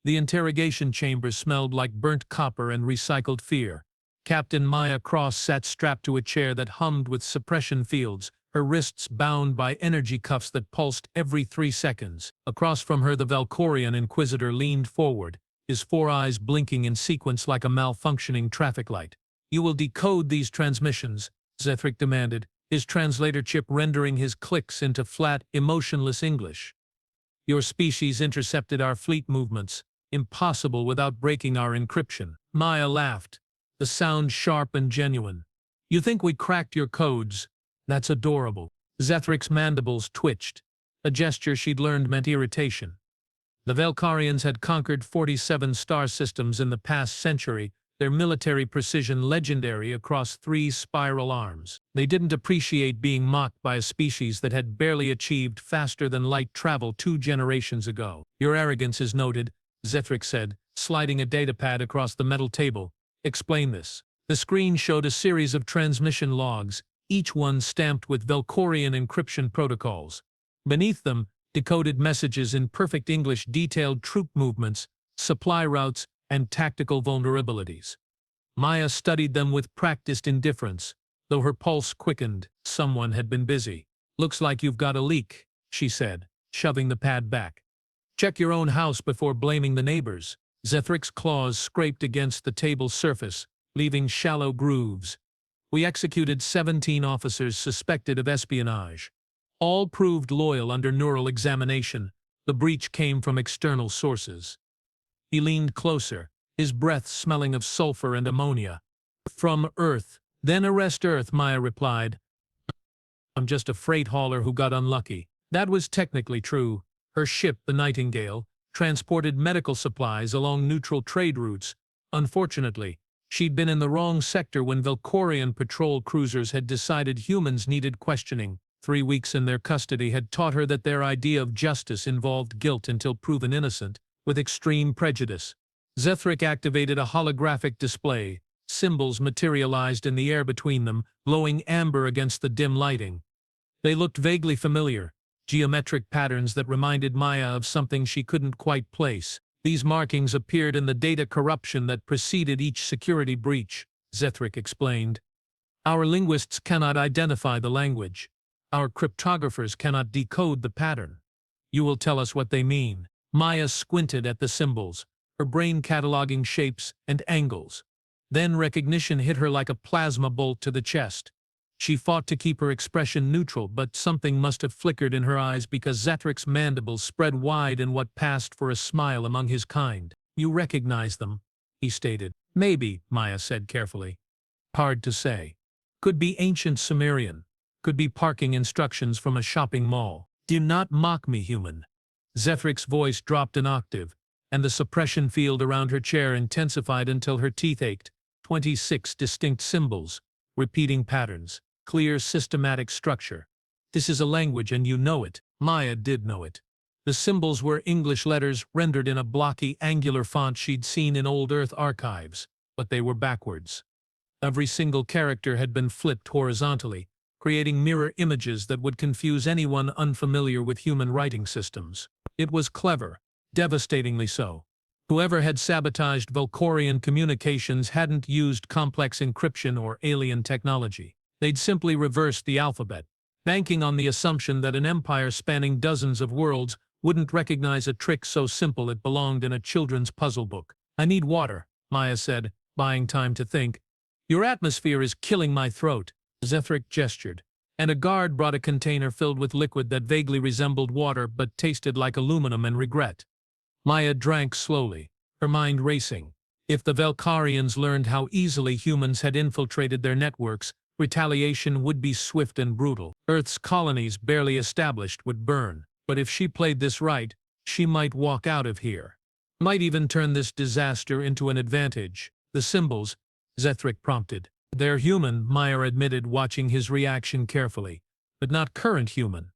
The interrogation chamber smelled like burnt copper and recycled fear. Captain Maya Cross sat strapped to a chair that hummed with suppression fields, her wrists bound by energy cuffs that pulsed every 3 seconds. Across from her the Velkorian Inquisitor leaned forward, his 4 eyes blinking in sequence like a malfunctioning traffic light. "You will decode these transmissions," Zethrik demanded, his translator chip rendering his clicks into flat, emotionless English. "Your species intercepted our fleet movements. Impossible without breaking our encryption." Maya laughed, the sound sharp and genuine. "You think we cracked your codes? That's adorable." Zethrik's mandibles twitched, a gesture she'd learned meant irritation. The Velkorians had conquered 47 star systems in the past century, their military precision legendary across 3 spiral arms. They didn't appreciate being mocked by a species that had barely achieved faster-than-light travel 2 generations ago. "Your arrogance is noted," Zethrik said, sliding a datapad across the metal table. "Explain this." The screen showed a series of transmission logs, each one stamped with Velkorian encryption protocols. Beneath them, decoded messages in perfect English detailed troop movements, supply routes, and tactical vulnerabilities. Maya studied them with practiced indifference, though her pulse quickened. Someone had been busy. "Looks like you've got a leak," she said, shoving the pad back. "Check your own house before blaming the neighbors." Zethrik's claws scraped against the table's surface, leaving shallow grooves. "We executed 17 officers suspected of espionage. All proved loyal under neural examination. The breach came from external sources." He leaned closer, his breath smelling of sulfur and ammonia. "From Earth." "Then arrest Earth," Maya replied. "I'm just a freight hauler who got unlucky." That was technically true. Her ship, the Nightingale, transported medical supplies along neutral trade routes. Unfortunately, she'd been in the wrong sector when Velkorian patrol cruisers had decided humans needed questioning. 3 weeks in their custody had taught her that their idea of justice involved guilt until proven innocent, with extreme prejudice. Zethrik activated a holographic display. Symbols materialized in the air between them, glowing amber against the dim lighting. They looked vaguely familiar, geometric patterns that reminded Maya of something she couldn't quite place. These markings appeared in the data corruption that preceded each security breach, Zethrik explained. "Our linguists cannot identify the language. Our cryptographers cannot decode the pattern. You will tell us what they mean." Maya squinted at the symbols, her brain cataloging shapes and angles. Then recognition hit her like a plasma bolt to the chest. She fought to keep her expression neutral, but something must have flickered in her eyes because Zethrik's mandibles spread wide in what passed for a smile among his kind. "You recognize them," he stated. "Maybe," Maya said carefully. "Hard to say. Could be ancient Sumerian. Could be parking instructions from a shopping mall." "Do not mock me, human." Zethrik's voice dropped an octave, and the suppression field around her chair intensified until her teeth ached. 26 distinct symbols, repeating patterns, clear systematic structure. "This is a language and you know it." Maya did know it. The symbols were English letters rendered in a blocky, angular font she'd seen in old Earth archives, but they were backwards. Every single character had been flipped horizontally, creating mirror images that would confuse anyone unfamiliar with human writing systems. It was clever, devastatingly so. Whoever had sabotaged Velkorian communications hadn't used complex encryption or alien technology. They'd simply reversed the alphabet, banking on the assumption that an empire spanning dozens of worlds wouldn't recognize a trick so simple it belonged in a children's puzzle book. "I need water," Maya said, buying time to think. "Your atmosphere is killing my throat." Zethrik gestured, and a guard brought a container filled with liquid that vaguely resembled water but tasted like aluminum and regret. Maya drank slowly, her mind racing. If the Velkorians learned how easily humans had infiltrated their networks, retaliation would be swift and brutal. Earth's colonies, barely established, would burn. But if she played this right, she might walk out of here. Might even turn this disaster into an advantage. "The symbols," Zethrik prompted. "They're human," Maya admitted, watching his reaction carefully. "But not current human.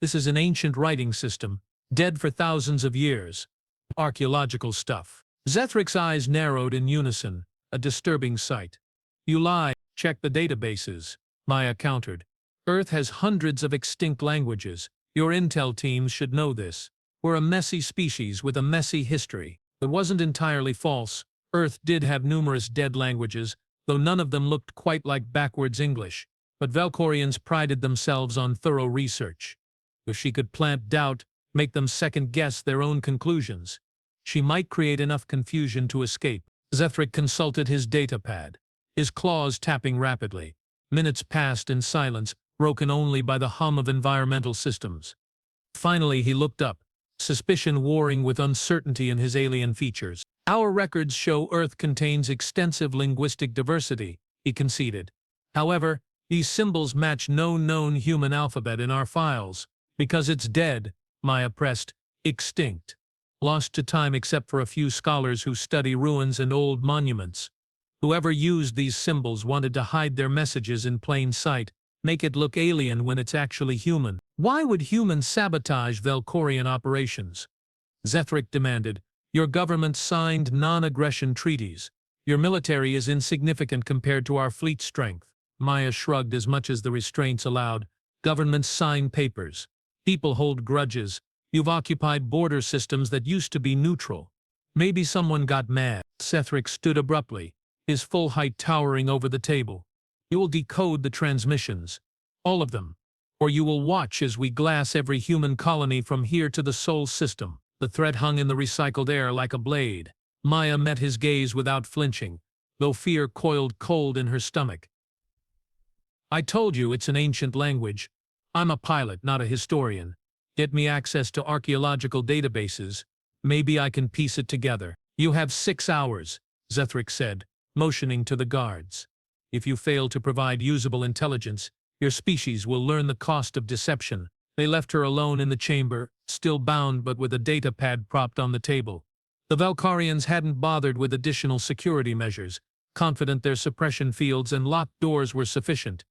This is an ancient writing system, dead for thousands of years. Archaeological stuff." Zethrik's eyes narrowed in unison, a disturbing sight. "You lie. Check the databases," Maya countered. "Earth has hundreds of extinct languages. Your intel teams should know this. We're a messy species with a messy history." It wasn't entirely false. Earth did have numerous dead languages, though none of them looked quite like backwards English. But Velkorians prided themselves on thorough research. If she could plant doubt, make them second-guess their own conclusions, she might create enough confusion to escape. Zethrik consulted his datapad, his claws tapping rapidly. Minutes passed in silence, broken only by the hum of environmental systems. Finally he looked up, suspicion warring with uncertainty in his alien features. "Our records show Earth contains extensive linguistic diversity," he conceded. "However, these symbols match no known human alphabet in our files. Because it's dead," Maya pressed, "extinct. Lost to time except for a few scholars who study ruins and old monuments. Whoever used these symbols wanted to hide their messages in plain sight, make it look alien when it's actually human." "Why would humans sabotage Velkorian operations?" Zethrik demanded. "Your government signed non-aggression treaties. Your military is insignificant compared to our fleet strength." Maya shrugged as much as the restraints allowed. "Governments sign papers. People hold grudges. You've occupied border systems that used to be neutral. Maybe someone got mad." Zethrik stood abruptly, his full height towering over the table. "You will decode the transmissions. All of them. Or you will watch as we glass every human colony from here to the Sol system." The threat hung in the recycled air like a blade. Maya met his gaze without flinching, though fear coiled cold in her stomach. "I told you it's an ancient language. I'm a pilot, not a historian. Get me access to archaeological databases. Maybe I can piece it together." "You have 6 hours," Zethrik said, motioning to the guards. "If you fail to provide usable intelligence, your species will learn the cost of deception." They left her alone in the chamber, still bound but with a datapad propped on the table. The Velkorians hadn't bothered with additional security measures, confident their suppression fields and locked doors were sufficient.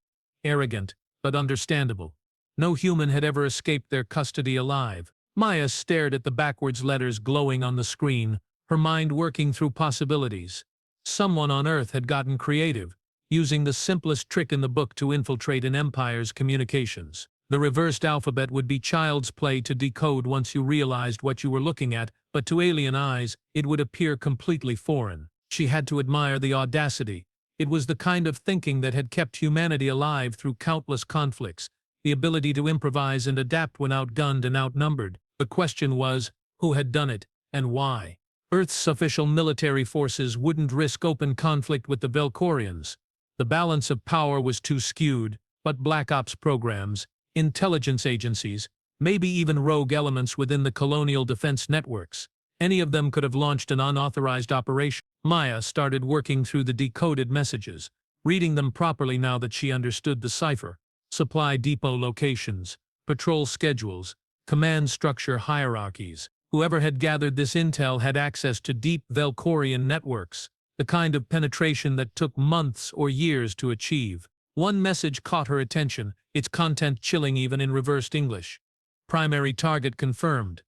Arrogant, but understandable. No human had ever escaped their custody alive. Maya stared at the backwards letters glowing on the screen, her mind working through possibilities. Someone on Earth had gotten creative, using the simplest trick in the book to infiltrate an empire's communications. The reversed alphabet would be child's play to decode once you realized what you were looking at, but to alien eyes, it would appear completely foreign. She had to admire the audacity. It was the kind of thinking that had kept humanity alive through countless conflicts, the ability to improvise and adapt when outgunned and outnumbered. The question was, who had done it, and why? Earth's official military forces wouldn't risk open conflict with the Velkorians. The balance of power was too skewed, but Black Ops programs, intelligence agencies, maybe even rogue elements within the colonial defense networks. Any of them could have launched an unauthorized operation. Maya started working through the decoded messages, reading them properly now that she understood the cipher. Supply depot locations, patrol schedules, command structure hierarchies. Whoever had gathered this intel had access to deep Velkorian networks, the kind of penetration that took months or years to achieve. One message caught her attention, its content chilling even in reversed English. Primary target confirmed.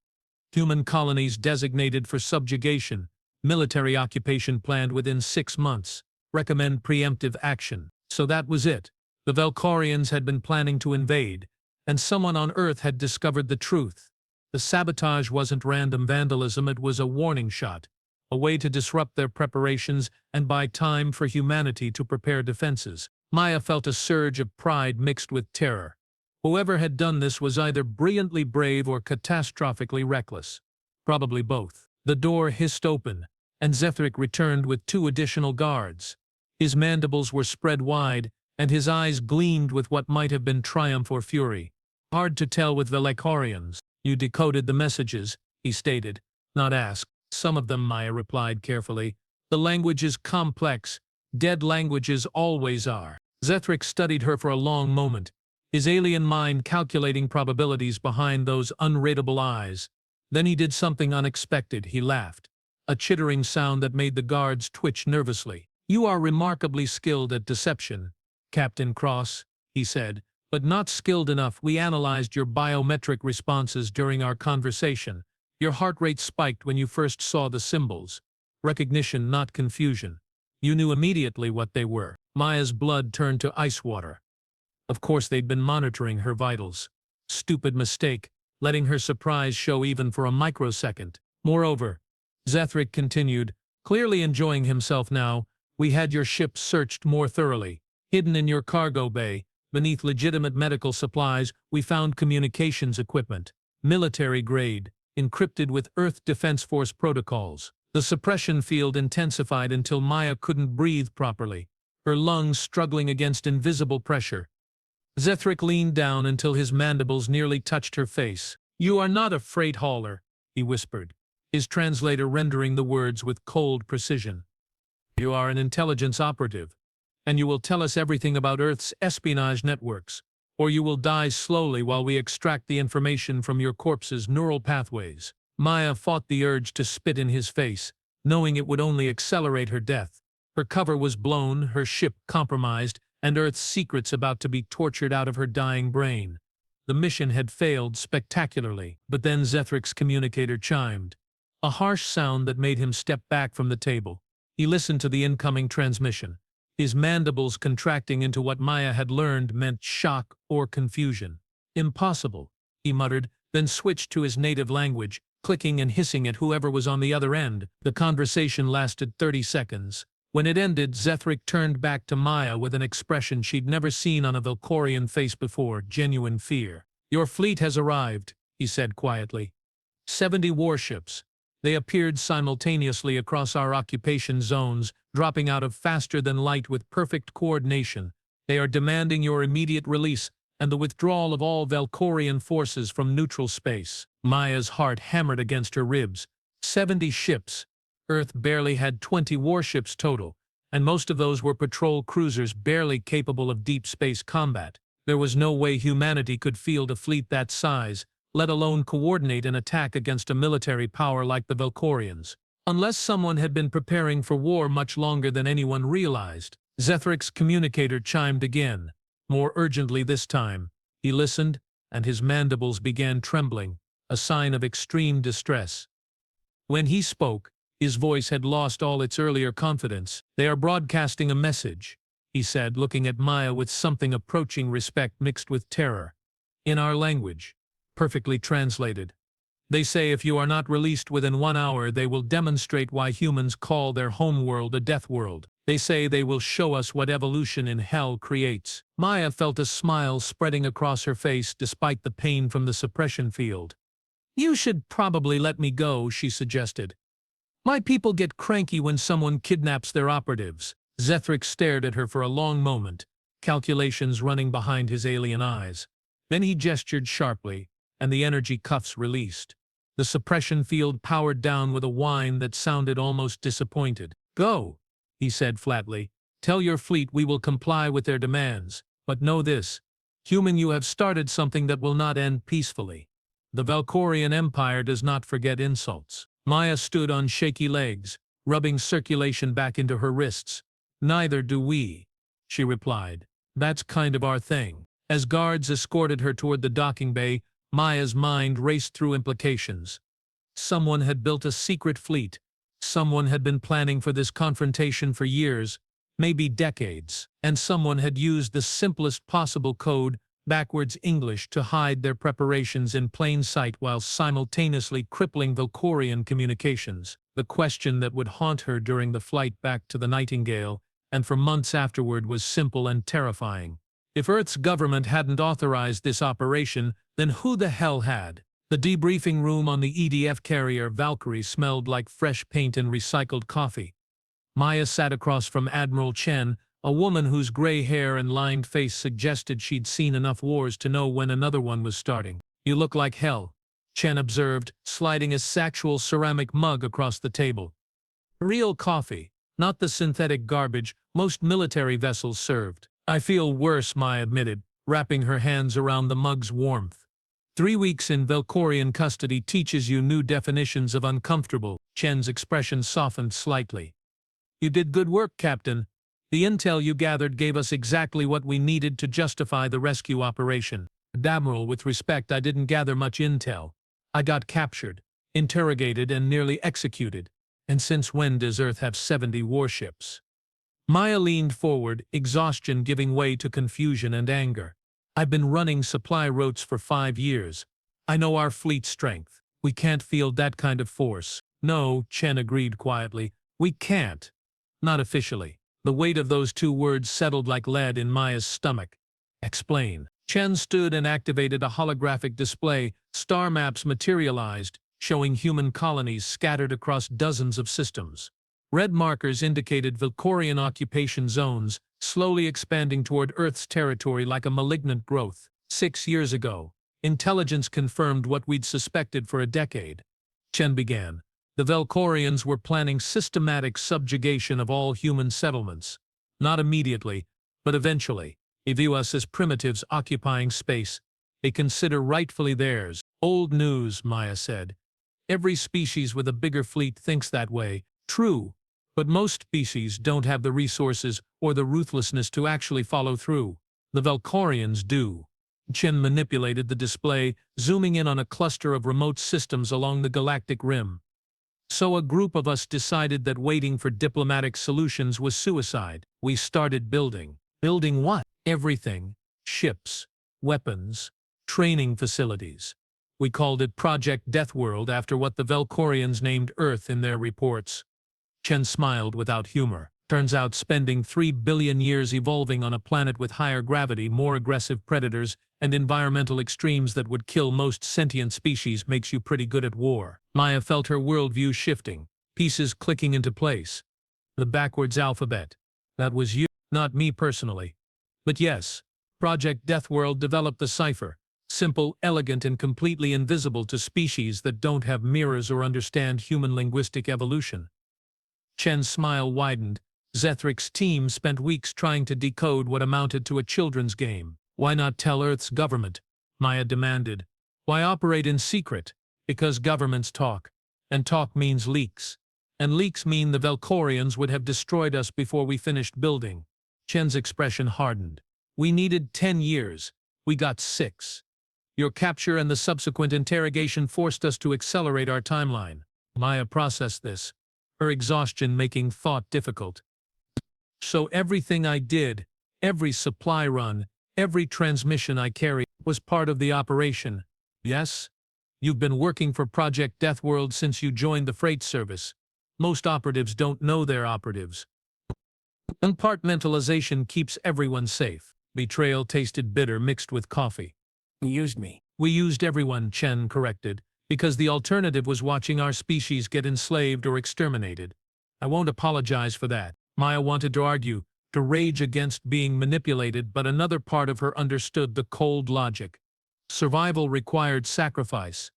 Human colonies designated for subjugation. Military occupation planned within 6 months. Recommend preemptive action. So that was it. The Velkorians had been planning to invade, and someone on Earth had discovered the truth. The sabotage wasn't random vandalism, it was a warning shot, a way to disrupt their preparations and buy time for humanity to prepare defenses. Maya felt a surge of pride mixed with terror. Whoever had done this was either brilliantly brave or catastrophically reckless. Probably both. The door hissed open, and Zethrik returned with 2 additional guards. His mandibles were spread wide, and his eyes gleamed with what might have been triumph or fury. "Hard to tell with Velkorians. You decoded the messages," he stated, not asked. "Some of them," Maya replied carefully. "The language is complex. Dead languages always are." Zethrik studied her for a long moment, his alien mind calculating probabilities behind those unreadable eyes. Then he did something unexpected. He laughed, a chittering sound that made the guards twitch nervously. "You are remarkably skilled at deception, Captain Cross," he said, "but not skilled enough. We analyzed your biometric responses during our conversation. Your heart rate spiked when you first saw the symbols. Recognition, not confusion. You knew immediately what they were." Maya's blood turned to ice water. Of course they'd been monitoring her vitals. Stupid mistake, letting her surprise show even for a microsecond. Moreover, Zethrik continued, clearly enjoying himself now. We had your ship searched more thoroughly. Hidden in your cargo bay, beneath legitimate medical supplies, we found communications equipment. Military grade, encrypted with Earth Defense Force protocols. The suppression field intensified until Maya couldn't breathe properly, her lungs struggling against invisible pressure. Zethrik leaned down until his mandibles nearly touched her face. You are not a freight hauler, he whispered, his translator rendering the words with cold precision. You are an intelligence operative, and you will tell us everything about Earth's espionage networks, or you will die slowly while we extract the information from your corpse's neural pathways. Maya fought the urge to spit in his face, knowing it would only accelerate her death. Her cover was blown, her ship compromised, and Earth's secrets about to be tortured out of her dying brain. The mission had failed spectacularly, but then Zethrik's communicator chimed. A harsh sound that made him step back from the table. He listened to the incoming transmission, his mandibles contracting into what Maya had learned meant shock or confusion. Impossible, he muttered, then switched to his native language, clicking and hissing at whoever was on the other end. The conversation lasted 30 seconds. When it ended, Zethrik turned back to Maya with an expression she'd never seen on a Velkorian face before, genuine fear. Your fleet has arrived, he said quietly. 70 warships. They appeared simultaneously across our occupation zones, dropping out of faster than light with perfect coordination. They are demanding your immediate release and the withdrawal of all Velkorian forces from neutral space. Maya's heart hammered against her ribs. 70 ships. Earth barely had 20 warships total, and most of those were patrol cruisers barely capable of deep space combat. There was no way humanity could field a fleet that size, let alone coordinate an attack against a military power like the Velkorians. Unless someone had been preparing for war much longer than anyone realized. Zethrik's communicator chimed again, more urgently this time. He listened, and his mandibles began trembling, a sign of extreme distress. When he spoke, his voice had lost all its earlier confidence. They are broadcasting a message, he said, looking at Maya with something approaching respect mixed with terror. In our language. Perfectly translated. They say if you are not released within 1 hour, they will demonstrate why humans call their homeworld a Deathworld. They say they will show us what evolution in hell creates. Maya felt a smile spreading across her face despite the pain from the suppression field. You should probably let me go, she suggested. My people get cranky when someone kidnaps their operatives. Zethrik stared at her for a long moment, calculations running behind his alien eyes. Then he gestured sharply, and the energy cuffs released. The suppression field powered down with a whine that sounded almost disappointed. Go, he said flatly. Tell your fleet we will comply with their demands. But know this, human, you have started something that will not end peacefully. The Velkorian Empire does not forget insults. Maya stood on shaky legs, rubbing circulation back into her wrists. Neither do we, she replied. That's kind of our thing. As guards escorted her toward the docking bay, Maya's mind raced through implications. Someone had built a secret fleet. Someone had been planning for this confrontation for years, maybe decades. And someone had used the simplest possible code, backwards English, to hide their preparations in plain sight while simultaneously crippling Velkorian communications. The question that would haunt her during the flight back to the Nightingale, and for months afterward, was simple and terrifying. If Earth's government hadn't authorized this operation, then who the hell had? The debriefing room on the EDF carrier Valkyrie smelled like fresh paint and recycled coffee. Maya sat across from Admiral Chen, a woman whose gray hair and lined face suggested she'd seen enough wars to know when another one was starting. You look like hell, Chen observed, sliding a sexual ceramic mug across the table. Real coffee, not the synthetic garbage most military vessels served. I feel worse, Maya admitted, wrapping her hands around the mug's warmth. 3 weeks in Velkorian custody teaches you new definitions of uncomfortable. Chen's expression softened slightly. You did good work, Captain. The intel you gathered gave us exactly what we needed to justify the rescue operation. Admiral, with respect, I didn't gather much intel. I got captured, interrogated, and nearly executed. And since when does Earth have 70 warships? Maya leaned forward, exhaustion giving way to confusion and anger. I've been running supply routes for 5 years. I know our fleet strength. We can't field that kind of force. No, Chen agreed quietly. We can't. Not officially. The weight of those two words settled like lead in Maya's stomach. Explain. Chen stood and activated a holographic display. Star maps materialized, showing human colonies scattered across dozens of systems. Red markers indicated Velkorian occupation zones, slowly expanding toward Earth's territory like a malignant growth. 6 years ago, intelligence confirmed what we'd suspected for a decade. Chen began. The Velkorians were planning systematic subjugation of all human settlements. Not immediately, but eventually. They view us as primitives occupying space. They consider rightfully theirs. Old news, Maya said. Every species with a bigger fleet thinks that way. True, but most species don't have the resources or the ruthlessness to actually follow through. The Velkorians do. Chen manipulated the display, zooming in on a cluster of remote systems along the galactic rim. So a group of us decided that waiting for diplomatic solutions was suicide. We started building. Building what? Everything. Ships, weapons, training facilities. We called it Project Deathworld after what the Velkorians named Earth in their reports. Chen smiled without humor. Turns out spending 3 billion years evolving on a planet with higher gravity, more aggressive predators, and environmental extremes that would kill most sentient species makes you pretty good at war. Maya felt her worldview shifting, pieces clicking into place. The backwards alphabet. That was you, not me personally. But yes, Project Deathworld developed the cipher. Simple, elegant, and completely invisible to species that don't have mirrors or understand human linguistic evolution. Chen's smile widened.Zethrik's team spent weeks trying to decode what amounted to a children's game. Why not tell Earth's government? Maya demanded. Why operate in secret? Because governments talk. And talk means leaks. And leaks mean the Velkorians would have destroyed us before we finished building. Chen's expression hardened. We needed 10 years. We got 6. Your capture and the subsequent interrogation forced us to accelerate our timeline. Maya processed this, her exhaustion making thought difficult. So everything I did, every supply run, every transmission I carried, was part of the operation. Yes? You've been working for Project Deathworld since you joined the freight service. Most operatives don't know they're operatives. Compartmentalization keeps everyone safe. Betrayal tasted bitter mixed with coffee. You used me. We used everyone, Chen corrected, because the alternative was watching our species get enslaved or exterminated. I won't apologize for that. Maya wanted to argue, to rage against being manipulated, but another part of her understood the cold logic. Survival required sacrifice.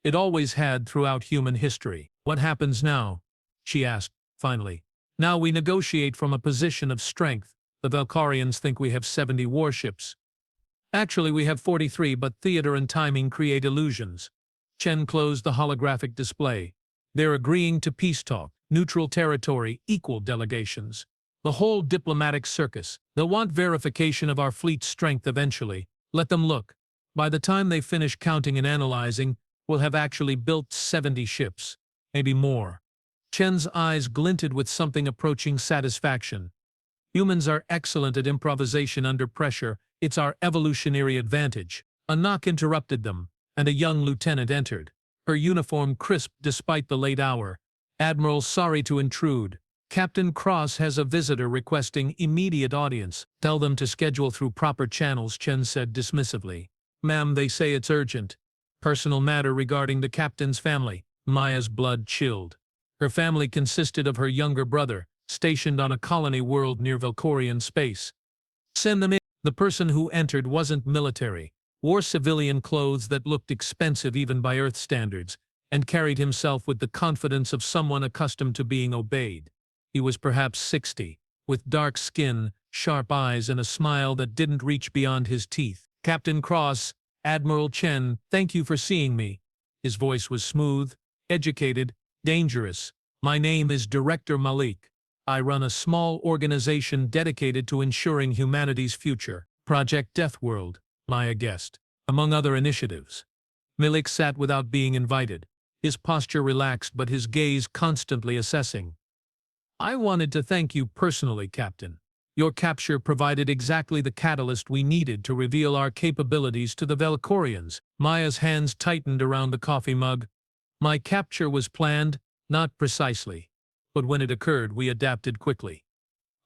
It always had throughout human history. What happens now? She asked, finally. Now we negotiate from a position of strength. The Velkorians think we have 70 warships. Actually, we have 43, but theater and timing create illusions. Chen closed the holographic display. They're agreeing to peace talk, neutral territory, equal delegations. The whole diplomatic circus. They'll want verification of our fleet's strength eventually. Let them look. By the time they finish counting and analyzing, we'll have actually built 70 ships. Maybe more. Chen's eyes glinted with something approaching satisfaction. Humans are excellent at improvisation under pressure. It's our evolutionary advantage. A knock interrupted them, and a young lieutenant entered. Her uniform crisp despite the late hour. Admiral, sorry to intrude. Captain Cross has a visitor requesting immediate audience. Tell them to schedule through proper channels, Chen said dismissively. Ma'am, they say it's urgent. Personal matter regarding the captain's family. Maya's blood chilled. Her family consisted of her younger brother, stationed on a colony world near Velkorian space. Send them in. The person who entered wasn't military, wore civilian clothes that looked expensive even by Earth standards, and carried himself with the confidence of someone accustomed to being obeyed. He was perhaps 60, with dark skin, sharp eyes, and a smile that didn't reach beyond his teeth. Captain Cross, Admiral Chen, thank you for seeing me. His voice was smooth, educated, dangerous. My name is Director Malik. I run a small organization dedicated to ensuring humanity's future. Project Deathworld, Maya guessed, among other initiatives. Malik sat without being invited, his posture relaxed but his gaze constantly assessing. I wanted to thank you personally, Captain. Your capture provided exactly the catalyst we needed to reveal our capabilities to the Velkorians. Maya's hands tightened around the coffee mug. My capture was planned, Not precisely. But when it occurred, we adapted quickly.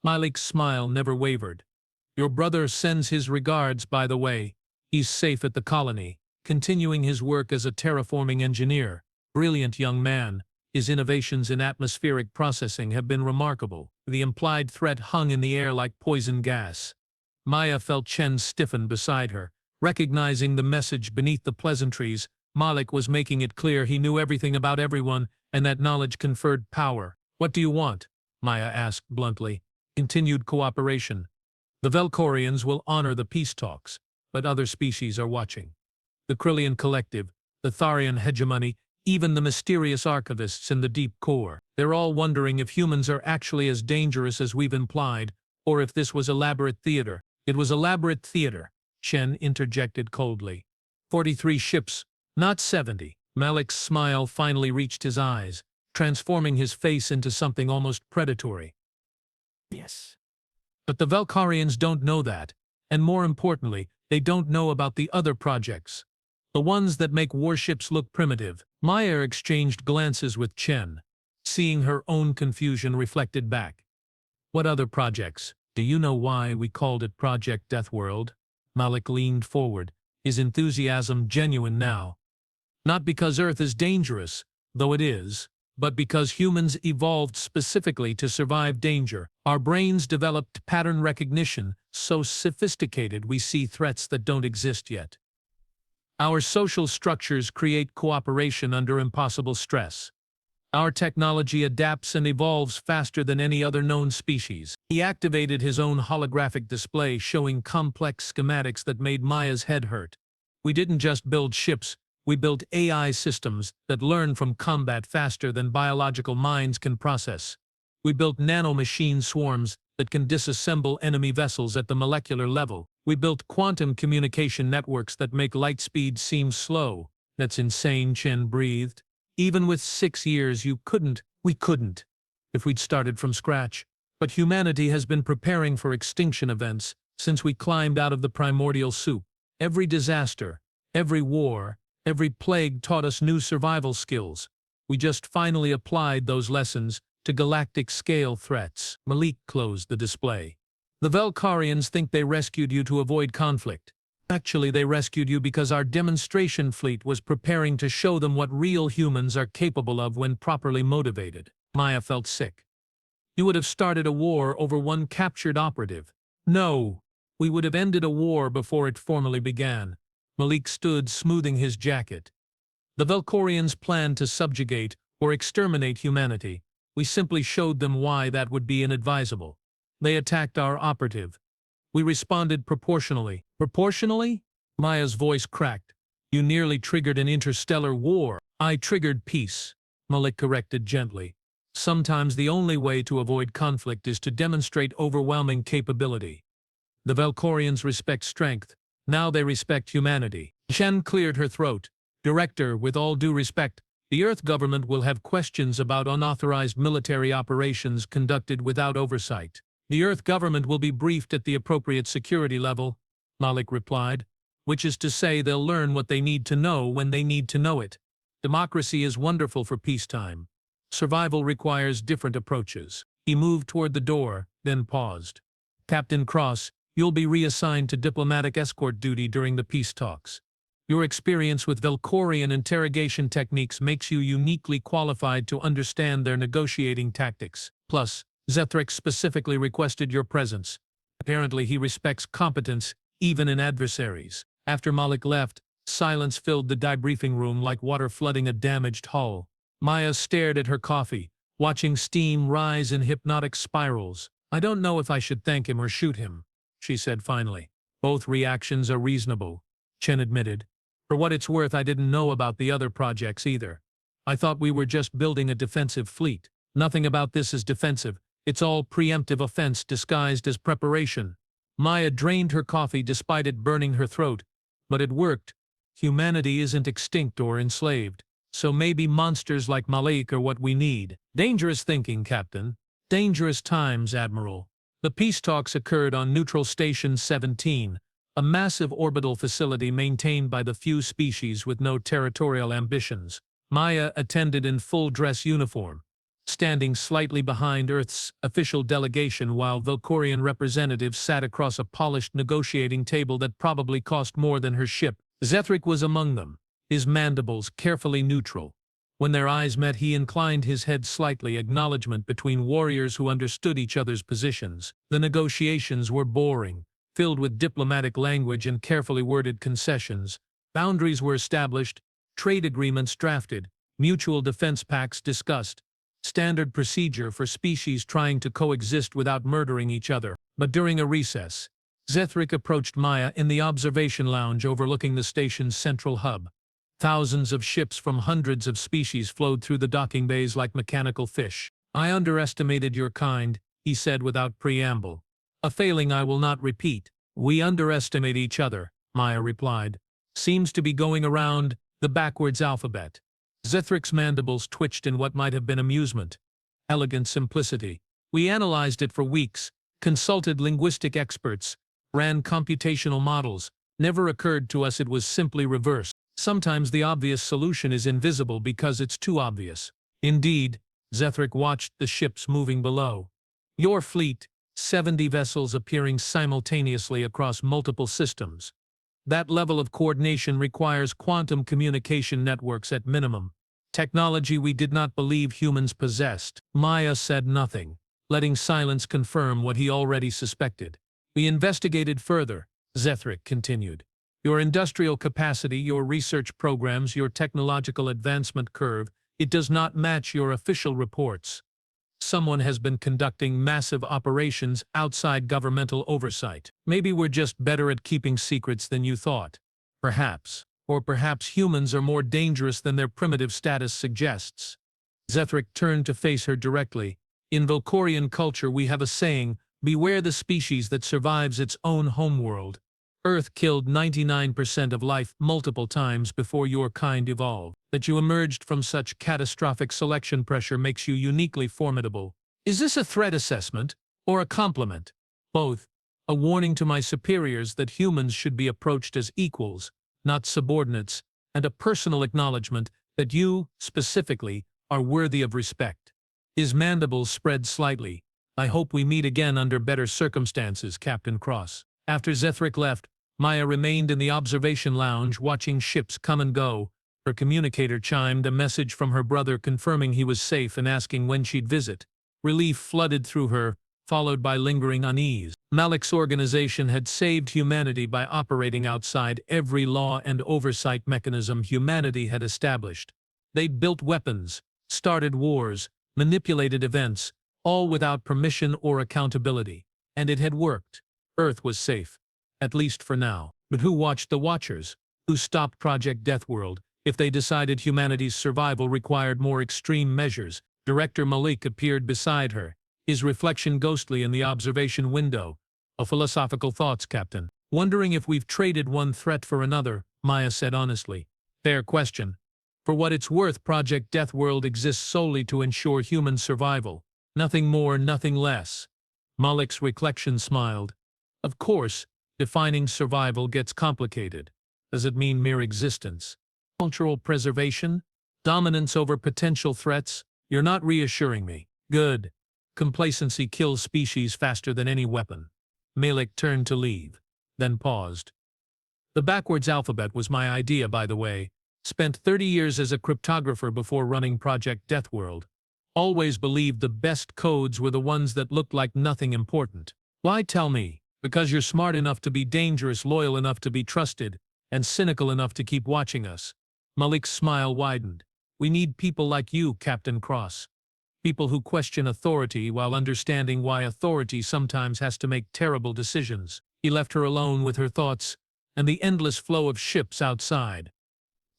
Malik's smile never wavered. Your brother sends his regards, by the way. He's safe at the colony, continuing his work as a terraforming engineer. Brilliant young man. His innovations in atmospheric processing have been remarkable. The implied threat hung in the air like poison gas. Maya felt Chen stiffen beside her. Recognizing the message beneath the pleasantries, Malik was making it clear he knew everything about everyone, and that knowledge conferred power. What do you want? Maya asked bluntly. Continued cooperation. The Velkorians will honor the peace talks, but other species are watching. The Krillian Collective, the Tharian hegemony, even the mysterious archivists in the deep core. They're all wondering if humans are actually as dangerous as we've implied, or if this was elaborate theater. It was elaborate theater, Chen interjected coldly. 43 ships, not 70. Malik's smile finally reached his eyes, transforming his face into something almost predatory. Yes. But the Velkorians don't know that, and more importantly, they don't know about the other projects. The ones that make warships look primitive. Maya exchanged glances with Chen, seeing her own confusion reflected back. What other projects? Do you know why we called it Project Deathworld? Malik leaned forward, his enthusiasm genuine now. Not because Earth is dangerous, though it is, but because humans evolved specifically to survive danger. Our brains developed pattern recognition, so sophisticated we see threats that don't exist yet. Our social structures create cooperation under impossible stress. Our technology adapts and evolves faster than any other known species. He activated his own holographic display showing complex schematics that made Maya's head hurt. We didn't just build ships, we built AI systems that learn from combat faster than biological minds can process. We built nanomachine swarms that can disassemble enemy vessels at the molecular level. We built quantum communication networks that make light speed seem slow. That's insane, Chen breathed. Even with 6 years we couldn't, if we'd started from scratch. But humanity has been preparing for extinction events since we climbed out of the primordial soup. Every disaster, every war, every plague taught us new survival skills. We just finally applied those lessons to galactic-scale threats. Malik closed the display. The Velkorians think they rescued you to avoid conflict. Actually, they rescued you because our demonstration fleet was preparing to show them what real humans are capable of when properly motivated. Maya felt sick. You would have started a war over one captured operative. No, we would have ended a war before it formally began. Malik stood, smoothing his jacket. The Velkorians planned to subjugate or exterminate humanity. We simply showed them why that would be inadvisable. They attacked our operative. We responded proportionally. Proportionally? Maya's voice cracked. You nearly triggered an interstellar war. I triggered peace, Malik corrected gently. Sometimes the only way to avoid conflict is to demonstrate overwhelming capability. The Velkorians respect strength. Now they respect humanity. Chen cleared her throat. Director, with all due respect, the Earth government will have questions about unauthorized military operations conducted without oversight. The Earth government will be briefed at the appropriate security level, Malik replied, which is to say they'll learn what they need to know when they need to know it. Democracy is wonderful for peacetime. Survival requires different approaches. He moved toward the door, then paused. Captain Cross, you'll be reassigned to diplomatic escort duty during the peace talks. Your experience with Velkorian interrogation techniques makes you uniquely qualified to understand their negotiating tactics. Plus, Zethrik specifically requested your presence. Apparently he respects competence, even in adversaries. After Malik left, silence filled the debriefing room like water flooding a damaged hull. Maya stared at her coffee, watching steam rise in hypnotic spirals. I don't know if I should thank him or shoot him, she said finally. Both reactions are reasonable, Chen admitted. For what it's worth, I didn't know about the other projects either. I thought we were just building a defensive fleet. Nothing about this is defensive. It's all preemptive offense disguised as preparation. Maya drained her coffee despite it burning her throat. But it worked. Humanity isn't extinct or enslaved. So maybe monsters like Malik are what we need. Dangerous thinking, Captain. Dangerous times, Admiral. The peace talks occurred on Neutral Station 17, a massive orbital facility maintained by the few species with no territorial ambitions. Maya attended in full dress uniform, standing slightly behind Earth's official delegation while Velkorian representatives sat across a polished negotiating table that probably cost more than her ship. Zethrik was among them, his mandibles carefully neutral. When their eyes met, he inclined his head slightly, acknowledgement between warriors who understood each other's positions. The negotiations were boring, filled with diplomatic language and carefully worded concessions. Boundaries were established, trade agreements drafted, mutual defense pacts discussed, standard procedure for species trying to coexist without murdering each other. But during a recess, Zethrik approached Maya in the observation lounge overlooking the station's central hub. Thousands of ships from hundreds of species flowed through the docking bays like mechanical fish. "I underestimated your kind," he said without preamble. "A failing I will not repeat." "We underestimate each other," Maya replied. "Seems to be going around the backwards alphabet." Zethrik's mandibles twitched in what might have been amusement. Elegant simplicity. "We analyzed it for weeks, consulted linguistic experts, ran computational models. Never occurred to us it was simply reversed. Sometimes the obvious solution is invisible because it's too obvious." Indeed, Zethrik watched the ships moving below. "Your fleet, 70 vessels appearing simultaneously across multiple systems. That level of coordination requires quantum communication networks at minimum. Technology we did not believe humans possessed." Maya said nothing, letting silence confirm what he already suspected. "We investigated further," Zethrik continued. "Your industrial capacity, your research programs, your technological advancement curve, it does not match your official reports. Someone has been conducting massive operations outside governmental oversight. Maybe we're just better at keeping secrets than you thought. Perhaps. Or perhaps humans are more dangerous than their primitive status suggests." Zethrik turned to face her directly. "In Velkorian culture we have a saying, beware the species that survives its own homeworld. Earth killed 99% of life multiple times before your kind evolved. That you emerged from such catastrophic selection pressure makes you uniquely formidable." Is this a threat assessment, or a compliment? Both. A warning to my superiors that humans should be approached as equals, not subordinates, and a personal acknowledgement that you, specifically, are worthy of respect. His mandibles spread slightly. "I hope we meet again under better circumstances, Captain Cross." After Zethrik left, Maya remained in the observation lounge watching ships come and go. Her communicator chimed a message from her brother confirming he was safe and asking when she'd visit. Relief flooded through her, followed by lingering unease. Malik's organization had saved humanity by operating outside every law and oversight mechanism humanity had established. They'd built weapons, started wars, manipulated events, all without permission or accountability. And it had worked. Earth was safe. At least for now. But who watched the Watchers? Who stopped Project Deathworld if they decided humanity's survival required more extreme measures? Director Malik appeared beside her, his reflection ghostly in the observation window. "A philosophical thoughts, Captain. Wondering if we've traded one threat for another," Maya said honestly. "Fair question. For what it's worth, Project Deathworld exists solely to ensure human survival. Nothing more, nothing less." Malik's reflection smiled. "Of course, defining survival gets complicated. Does it mean mere existence? Cultural preservation? Dominance over potential threats? You're not reassuring me." "Good. Complacency kills species faster than any weapon." Malik turned to leave, then paused. "The backwards alphabet was my idea, by the way. Spent 30 years as a cryptographer before running Project Deathworld. Always believed the best codes were the ones that looked like nothing important." "Why tell me?" "Because you're smart enough to be dangerous, loyal enough to be trusted, and cynical enough to keep watching us." Malik's smile widened. "We need people like you, Captain Cross. People who question authority while understanding why authority sometimes has to make terrible decisions." He left her alone with her thoughts and the endless flow of ships outside.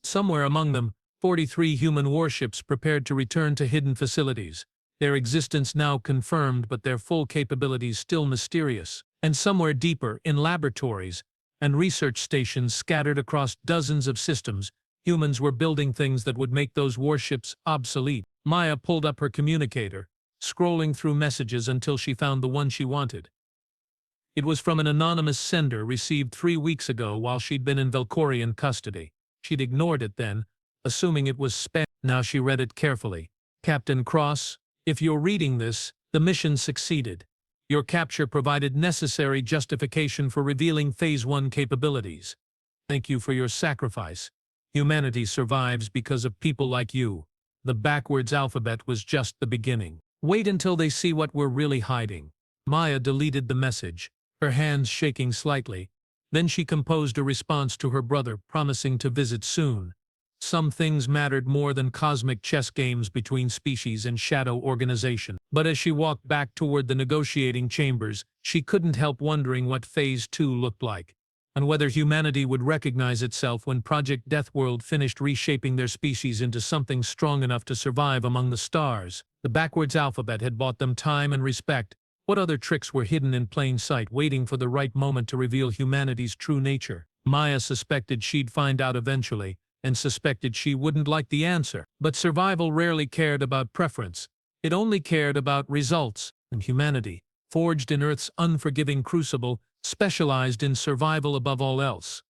Somewhere among them, 43 human warships prepared to return to hidden facilities, their existence now confirmed but their full capabilities still mysterious. And somewhere deeper, in laboratories and research stations scattered across dozens of systems, humans were building things that would make those warships obsolete. Maya pulled up her communicator, scrolling through messages until she found the one she wanted. It was from an anonymous sender received 3 weeks ago while she'd been in Velkorian custody. She'd ignored it then, assuming it was spam. Now she read it carefully. Captain Cross, if you're reading this, the mission succeeded. Your capture provided necessary justification for revealing Phase 1 capabilities. Thank you for your sacrifice. Humanity survives because of people like you. The backwards alphabet was just the beginning. Wait until they see what we're really hiding. Maya deleted the message, her hands shaking slightly. Then she composed a response to her brother, promising to visit soon. Some things mattered more than cosmic chess games between species and shadow organization. But as she walked back toward the negotiating chambers, she couldn't help wondering what Phase 2 looked like, and whether humanity would recognize itself when Project Deathworld finished reshaping their species into something strong enough to survive among the stars. The backwards alphabet had bought them time and respect. What other tricks were hidden in plain sight, waiting for the right moment to reveal humanity's true nature? Maya suspected she'd find out eventually, and suspected she wouldn't like the answer. But survival rarely cared about preference. It only cared about results, and humanity, forged in Earth's unforgiving crucible, specialized in survival above all else.